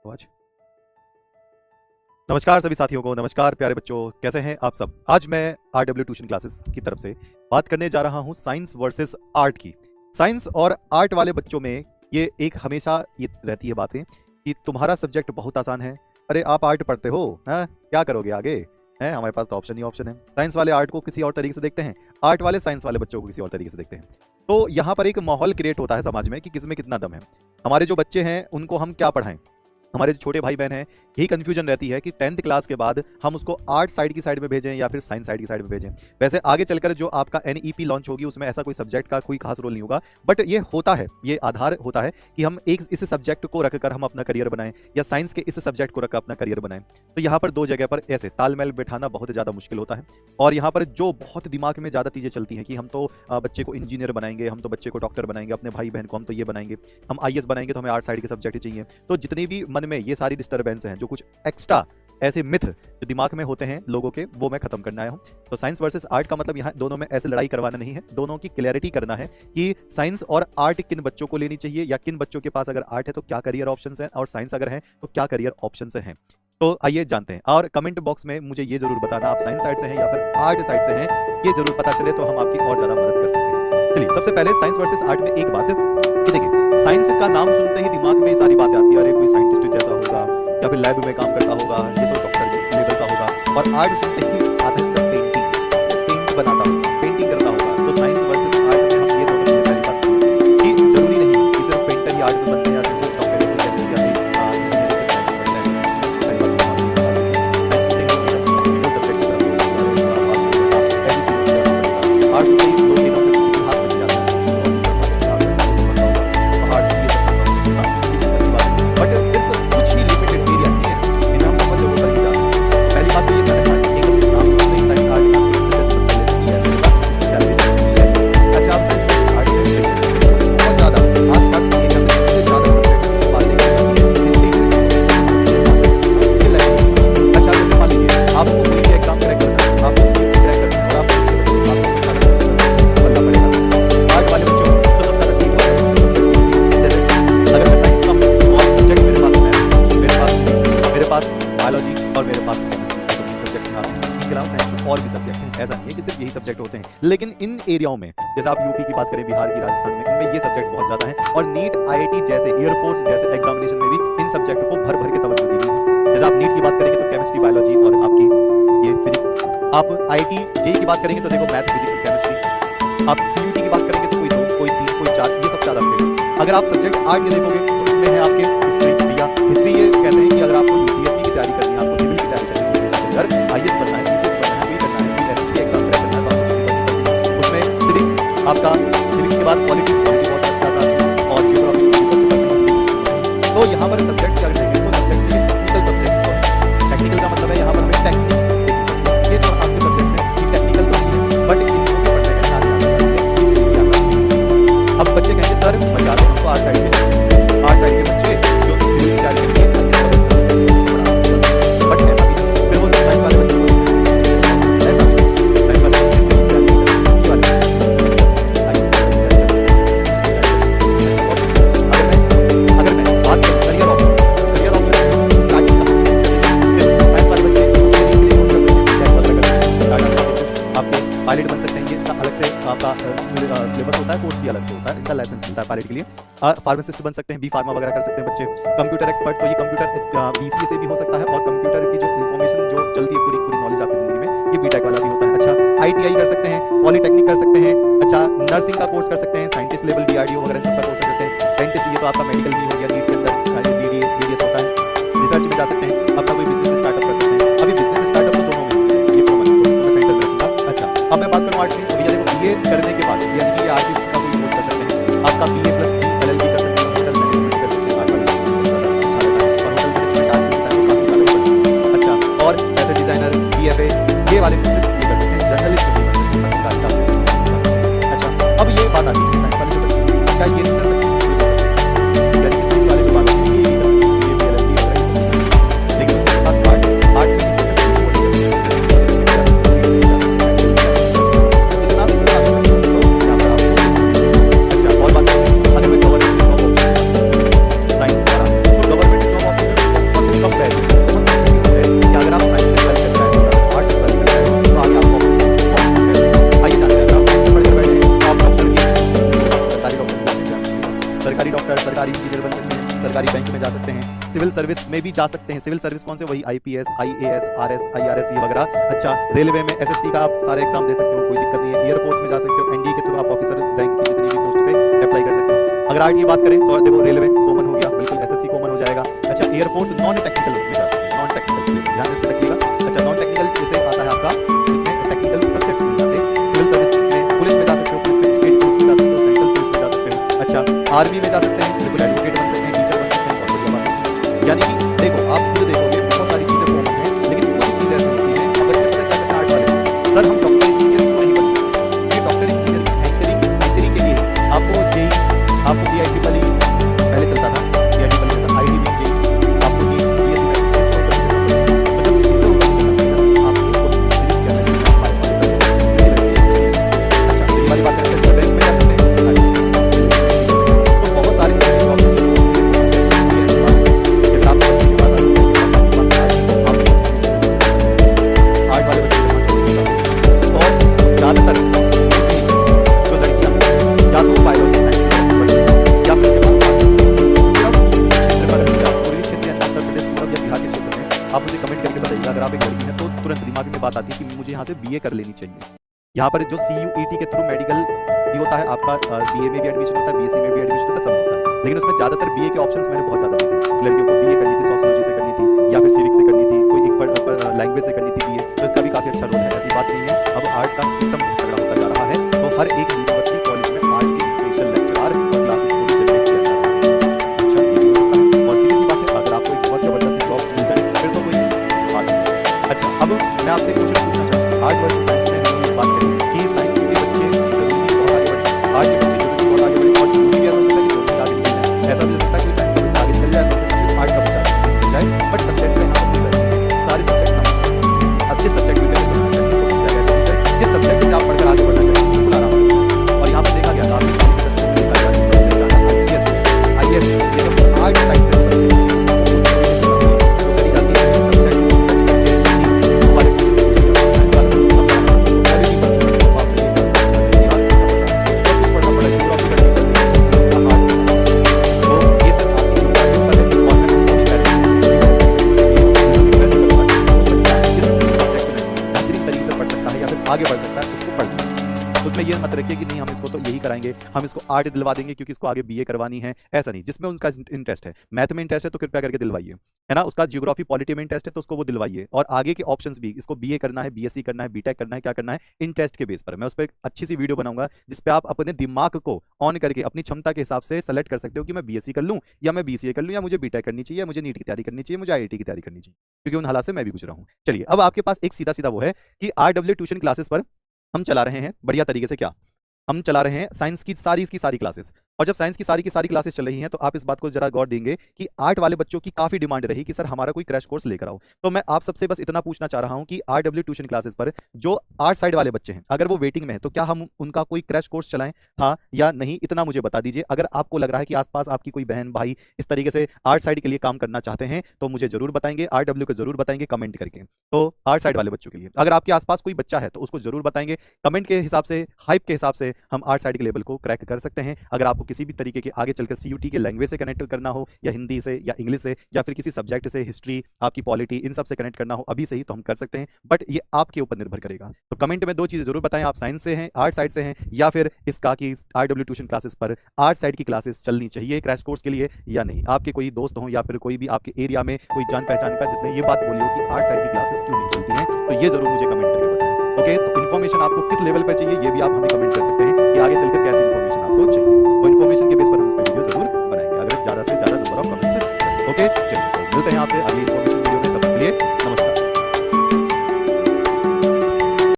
आवाज। नमस्कार सभी साथियों को, नमस्कार प्यारे बच्चों, कैसे हैं आप सब। आज मैं RW ट्यूशन क्लासेस की तरफ से बात करने जा रहा हूं साइंस वर्सेस आर्ट की। साइंस और आर्ट वाले बच्चों में ये एक हमेशा ये रहती है बातें कि तुम्हारा सब्जेक्ट बहुत आसान है, अरे आप आर्ट पढ़ते हो, हैं क्या करोगे आगे, हैं हमारे पास तो ऑप्शन ही ऑप्शन है। साइंस वाले आर्ट को किसी और तरीके से देखते हैं, आर्ट वाले साइंस वाले बच्चों को किसी और तरीके से देखते हैं। तो यहाँ पर एक माहौल क्रिएट होता है समाज में कि किसमें कितना दम है। हमारे जो बच्चे हैं उनको हम क्या पढ़ाएं, हमारे जो छोटे भाई बहन हैं यही कंफ्यूजन रहती है कि 10th क्लास के बाद हम उसको आर्ट साइड की साइड में भेजें या फिर साइंस साइड की साइड में भेजें। वैसे आगे चलकर जो आपका NEP लॉन्च होगी उसमें ऐसा कोई सब्जेक्ट का कोई खास रोल नहीं होगा, बट ये होता है, ये आधार होता है कि हम एक इस सब्जेक्ट को रखकर हम अपना करियर बनाएं या साइंस के इस सब्जेक्ट को रखकर अपना करियर बनाएं। तो यहाँ पर दो जगह पर ऐसे तालमेल बैठाना बहुत ज़्यादा मुश्किल होता है। और यहाँ पर जो बहुत दिमाग में ज़्यादा चीज़ें चलती हैं कि हम तो बच्चे को इंजीनियर बनाएंगे, हम तो बच्चे को डॉक्टर बनाएंगे, अपने भाई बहन को हम तो ये बनाएंगे, हम IAS बनाएंगे तो हमें आर्ट साइड के सब्जेक्ट ही चाहिए। तो जितनी भी मन में ये सारी डिस्टर्बेंस हैं, जो कुछ एक्स्ट्रा ऐसे मिथ जो दिमाग में होते हैं लोगों के, वो मैं खत्म करने आया हूँ। तो साइंस वर्सेस आर्ट का मतलब यहाँ दोनों में ऐसे लड़ाई करवाना नहीं है, दोनों की क्लैरिटी करना है कि साइंस और आर्ट किन बच्चों को लेनी चाहिए या किन बच्चों के पास अगर आर्ट है तो क्या करियर ऑप्शंस हैं और साइंस अगर है तो क्या करियर ऑप्शंस हैं। तो आइए जानते हैं, और कमेंट बॉक्स में मुझे ये जरूर बताना आप साइंस साइड से हैं या फिर आर्ट साइड से हैं, ये जरूर पता चले तो हम आपकी और ज्यादा मदद कर सकते हैं। चलिए सबसे पहले साइंस वर्सेस आर्ट में एक बात कि देखिए, साइंस का नाम सुनते ही दिमाग में ये सारी बातें आती है, अरे कोई साइंटिस्ट जैसा होगा या फिर लैब में काम करता होगा, ये तो डॉक्टर लेवल का होगा। और आर्ट सुनते ही आता है पेंटिंग बनाता होगा, पेंटिंग करता होगा। तो साइंस वर्सेस आर्ट में हम ये दोनों चीजें पहली बात कि जरूरी नहीं कि सिर्फ पेंटर ही आर्ट में बनते हैं या सिर्फ डॉक्टर या फिर इंजीनियर सिर्फ साइंस में बनते हैं। पहली बात आर्ट सुनते ही दो तीनों से इतिहास बन जाता है, बट सिर्फ कुछ ही लिमिटेड एरिया नहीं है, इन्हें हम बहुत जरूर कर जा सकते हैं। पहली बात तो ये करना है कि एकदम से नाम सुनते ही साइंस आर्ट का जज बन लेते हैं, ऐसे अच्छा आप साइंस में आर्ट में बहुत ज़्यादा आसपास के एरिया में सबसे ज़्यादा सब्जेक्ट बातें अच्छा जैसे मान लीजिए आपको कोई भी एग्जाम क्रैक करना है, आप उसको क्रैक करना है और आप बनना पड़ेगा। आर्ट वाले बच्चों को तो सबसे ज़्यादा सीख होगा। जैसे अगर मैं साइंस का और सब्जेक्ट मेरे पास बायोलॉजी और मेरे पास केमिस्ट्री, तो तीन सब्जेक्ट हैं। इसके अलावा साइंस में और भी सब्जेक्ट हैं, ऐसा नहीं है कि सिर्फ यही सब्जेक्ट होते हैं। लेकिन इन एरियाओं में जैसे आप यूपी की बात करें, बिहार की, राजस्थान में, इनमें ये सब्जेक्ट बहुत ज़्यादा हैं। और नीट IIT जैसे एयरफोर्स जैसे एग्जामिनेशन में भी इन सब्जेक्ट को भर भर के तवज्जो दी गई है। जैसे आप नीट की बात करेंगे तो केमिस्ट्री, बायोलॉजी और आपकी ये फिजिक्स। आप IIT JEE की बात करेंगे तो देखो मैथ, फिजिक्स, केमिस्ट्री। आप CUT की बात करेंगे तो कोई 2, कोई 3, कोई 4, ये सबसे ज़्यादा फेमस। अगर आप सब्जेक्ट आर्ट के देखोगे तो इसमें है आपके हिस्ट्री। हिस्ट्री ये कहते हैं कि अगर आपको UPSC की तैयारी करनी है, आपको सिविल की तैयारी करनी है, अगर IAS बनना है, PCS बनना है, कोई करना है, कोई SSC एग्जाम क्रैक करना है तो आपको हिस्ट्री पढ़नी पड़ती है। उसमें सिविक्स आपका, सिविक्स के बाद पॉलिटी बहुत सारा आता है और जियोग्राफी। तो यहाँ पर सब्जेक्ट्स क्या देखेंगे तो सब्जेक्ट्स में टेक्निकल सब्जेक्ट्स तो है। टेक्निकल का मतलब है यहाँ पर हमें टेक्निक्स देखनी। ये जो आपके सब्जेक्ट्स हैं ये टेक्निकल तो नहीं है, बट इनको भी पढ़ने का ध्यान रखना है। अब बच्चे कहेंगे सर बता दें हमको आर्ट साइड में, आर्ट साइड के बच्चे जो सिविल की तैयारी करते हैं बट ऐसा भी नहीं, फिर वो साइंस वाले बच्चों को ऐसा साइंस वाले अगर मैं बात करूँ करियर ऑप्शन स्टार्टिंग साइंस वाले बच्चे आपको पायलट बन सकते हैं। ये इसका अलग से आपका सिलेबस होता है, कोर्स भी अलग से होता है, इनका लाइसेंस मिलता है पायलट के लिए। फार्मासिस्ट बन सकते हैं, B फार्मा वगैरह कर सकते हैं बच्चे। कंप्यूटर एक्सपर्ट, तो ये कंप्यूटर BCA से भी हो सकता है और कंप्यूटर की जो इन्फॉर्मेशन जो चलती है पूरी नॉलेज आपकी जिंदगी में, ये B.Tech वाला भी होता है। अच्छा ITI कर सकते हैं, पॉलीटेक्निक कर सकते हैं, अच्छा नर्सिंग का कोर्स कर सकते हैं, साइंटिस्ट लेवल DRDO वगैरह सब का कोर्स कर सकते हैं। डेंटिस्ट, ये तो आपका मेडिकल भी हो गया, नीट के अंदर BDS होता है। रिसर्च में जा सकते हैं, अपना कोई बिजनेस स्टार्टअप कर सकते हैं। अभी बिजनेस स्टार्टअप तो दोनों में ये तो मैं सेंटर में रखूंगा। अच्छा अब मैं बात करूँ आर्ट की, तो भैया देखो BA करने के बाद यानी कि आर्टिस्ट का कोई कोर्स कर सकते हैं, आपका BA + B LLB कर सकते हैं, होटल मैनेजमेंट कर सकते हैं, आर्ट वाले अच्छा रहता है और होटल मैनेजमेंट आज मिलता है तो काफी ज़्यादा। अच्छा और फैशन डिजाइनर, BFA, ये वाले कोर्सेज ये कर सकते हैं। जर्नलिस्ट भी कर सकते हैं। अच्छा अब ये बात आती है साइंस वाले जो बच्चे क्या ये नहीं कर सकते, यानी कि साइंस वाले जो बात होती है ये नहीं कर सकते, BA LLB वगैरह, लेकिन उसके पास आर्ट में सरकारी बैंक में जा सकते हैं, सिविल सर्विस में भी जा सकते हैं। सिविल सर्विस कौन से? वही IPS, IAS, RS, IRS ये वगैरह। अच्छा, रेलवे में SSC का आप सारे एग्जाम दे सकते हो, कोई दिक्कत नहीं है। एयरफोर्स में जा सकते हो, NDA के थ्रू आप ऑफिसर रैंक की जितनी भी पोस्ट पे अप्लाई कर सकते हो। अगर आर्ट की बात करें तो देखो रेलवे कॉमन हो गया, बिल्कुल SSC कॉमन हो जाएगा। अच्छा, एयरफोर्स नॉन टेक्निकल में जा सकते हैं, नॉन टेक्निकल ध्यान से रखिएगा। अच्छा, नॉन टेक्निकल जैसे आता है आपका, इसमें टेक्निकल सब्जेक्ट्स नहीं आते। सिविल सर्विस में पुलिस में जा सकते हो, पुलिस में स्टेट पुलिस में जा सकते हो, सेंट्रल पुलिस में जा सकते हो। अच्छा, आर्मी में जा सकते हैं, बिल्कुल एडवोकेट बन सकते हैं, टीचर बन सकते हैं, बहुत बढ़िया बात है। यानी कि देखो आप खुद देखोगे बहुत सारी चीजें कॉमन है, लेकिन कुछ चीजें ऐसी होती है। अब बच्चे पता क्या करते हैं आर्ट वाले, सर हम डॉक्टर इंजीनियर क्यों नहीं बन सकते? क्योंकि डॉक्टर इंजीनियर एंट्री के लिए आपको जेई, आपको DIT वाली पहले चलता था, DIT वाली जैसा IIT में जेई, आपको BSc नर्सिंग से होकर तो जब इनसे होकर आपको फिजिक्स केमिस्ट्री अच्छा तो ये वाली बात करते हैं, बैंक में जा सकते हैं। तो बहुत सारी आर्ट वाले बच्चे और ज्यादातर जो लड़कियां या तो बायोलॉजी साइंस या फिर बिहार के क्षेत्र में आप मुझे कमेंट करके बताइएगा। अगर आप एक लड़की हैं तो तुरंत दिमाग में बात आती है कि मुझे यहाँ से BA कर लेनी चाहिए। यहाँ पर जो CUET के थ्रू मेडिकल भी होता है, आपका BA में भी एडमिशन होता है, BSc में भी एडमिशन होता है, सब होता है। लेकिन उसमें ज्यादातर BA के ऑप्शंस मैंने बहुत ज्यादा देखे। लड़कियों को BA करनी थी, सोशियोलॉजी से करनी थी या फिर सिविक्स से करनी थी, कोई एक लैंग्वेज से करनी थी BA, तो इसका भी काफी अच्छा रोल है। ऐसी बात नहीं है। अब आर्ट का सिस्टम बहुत तगड़ा होता जा रहा है, तो हर एक यूनिवर्सिटी कॉलेज में आर्ट के स्पेशल लेक्चरर और क्लासेस को भी जनरेट किया जा रहा है। अच्छा, ये भी हो सकता है। और सीधी सी बात है, अगर आपको एक बहुत जबरदस्त जॉब्स मिल जाए फिर तो कोई बात नहीं। अच्छा, अब मैं आपसे क्वेश्चन पूछना चाहता हूँ, आर्ट वर्सेस साइंस में हम बात करें कि साइंस के बच्चे जरूरी बहुत आगे बढ़े, आर्ट के बच्चे जरूरी बहुत आगे बढ़े, और जरूरी भी ऐसा हो सकता है कि दोनों आगे निकल जाए। ऐसा भी हो सकता है कि साइंस का बच्चा आगे निकल जाए, ऐसा हो सकता है कि आर्ट का बच्चा आगे निकल जाए, बट सब्जेक्ट में हम अपनी बैठे सारे सब्जेक्ट समझते हैं। अब जिस सब्जेक्ट में जिस सब्जेक्ट से आप पढ़कर आगे बढ़ना चाहिए बिल्कुल आराम से। और यहाँ पर देखा गया था IAS ये सब आर्ट साइड से आगे बढ़ सकता है, उसको पढ़ना चाहिए। उसमें ये मत रखिए कि नहीं हम इसको तो यही कराएंगे, हम इसको आर्ट दिलवा देंगे क्योंकि इसको आगे BA करवानी है, ऐसा नहीं। जिसमें उनका इंटरेस्ट है, मैथ में इंटरेस्ट है तो कृपया करके दिलवाइए, है ना। उसका ज्योग्राफी पॉलिटी में इंटरेस्ट है तो उसको वो दिलवाइए। और आगे के ऑप्शंस भी, इसको BA करना है, BSc करना है, BTech करना है, क्या करना है, इंटरेस्ट के बेस पर मैं उस पर एक अच्छी सी वीडियो बनाऊंगा जिसपे आप अपने दिमाग को ऑन करके अपनी क्षमता के हिसाब से सेलेक्ट कर सकते हो कि मैं BSc कर लूँ या मैं BCA कर लूँ या मुझे BTech करनी चाहिए, मुझे नीट की तैयारी करनी चाहिए, मुझे IIT की तैयारी करनी चाहिए, क्योंकि उन हालात से मैं भी गुजरा हूँ। चलिए, अब आपके पास एक सीधा सीधा वो है कि RW ट्यूशन क्लासेस पर हम चला रहे हैं बढ़िया तरीके से। क्या हम चला रहे हैं? साइंस की सारी क्लासेस। और जब साइंस की सारी क्लासेस चल रही हैं तो आप इस बात को जरा गौर देंगे कि आर्ट वाले बच्चों की काफी डिमांड रही कि सर हमारा कोई क्रैश कोर्स लेकर आओ। तो मैं आप सबसे बस इतना पूछना चाह रहा हूं कि RW ट्यूशन क्लासेस पर जो आर्ट साइड वाले बच्चे हैं, अगर वो वेटिंग में है तो क्या हम उनका कोई क्रैश कोर्स चलाएं, हाँ या नहीं, इतना मुझे बता दीजिए। अगर आपको लग रहा है कि आसपास आपकी कोई बहन भाई इस तरीके से आर्ट साइड के लिए काम करना चाहते हैं तो मुझे जरूर बताएंगे, RW को जरूर बताएंगे कमेंट करके। तो आर्ट साइड वाले बच्चों के लिए अगर आपके आसपास कोई बच्चा है तो उसको जरूर बताएंगे कमेंट के हिसाब से, हाइप के हिसाब से हम आर्ट साइड के लेवल को क्रैक कर सकते हैं। अगर आपको किसी भी तरीके के आगे चलकर CUT के लैंग्वेज से कनेक्ट करना हो, या हिंदी से या इंग्लिश से, या फिर किसी सब्जेक्ट से, हिस्ट्री, आपकी पॉलिटी, इन सब से कनेक्ट करना हो अभी से ही तो हम कर सकते हैं, बट ये आपके ऊपर निर्भर करेगा। तो कमेंट में 2 चीजें जरूर बताएं, आप साइंस से हैं, आर्ट साइड से हैं, या फिर इसका कि RW ट्यूशन क्लासेस पर आर्ट साइड की क्लासेस चलनी चाहिए क्रैश कोर्स के लिए या नहीं। आपके कोई दोस्त हो या फिर कोई भी आपके एरिया में कोई जान पहचान का जिसने ये बात बोली हो कि आर्ट साइड की क्लासेस क्यों नहीं चलती हैं, तो ये जरूर मुझे कमेंट करके बताएं। ओके, तो इन्फॉर्मेशन आपको किस लेवल पर चाहिए ये भी आप हमें कमेंट कर सकते हैं कि आगे चलकर कैसी इन्फॉर्मेशन आपको चाहिए। वो इन्फॉर्मेशन के बेस पर हम इस पर वीडियो जरूर बनाएंगे अगर ज्यादा से ज्यादा नंबर ऑफ कमेंट्स। ओके, चलिए मिलते हैं आपसे अगली इन्फॉर्मेशन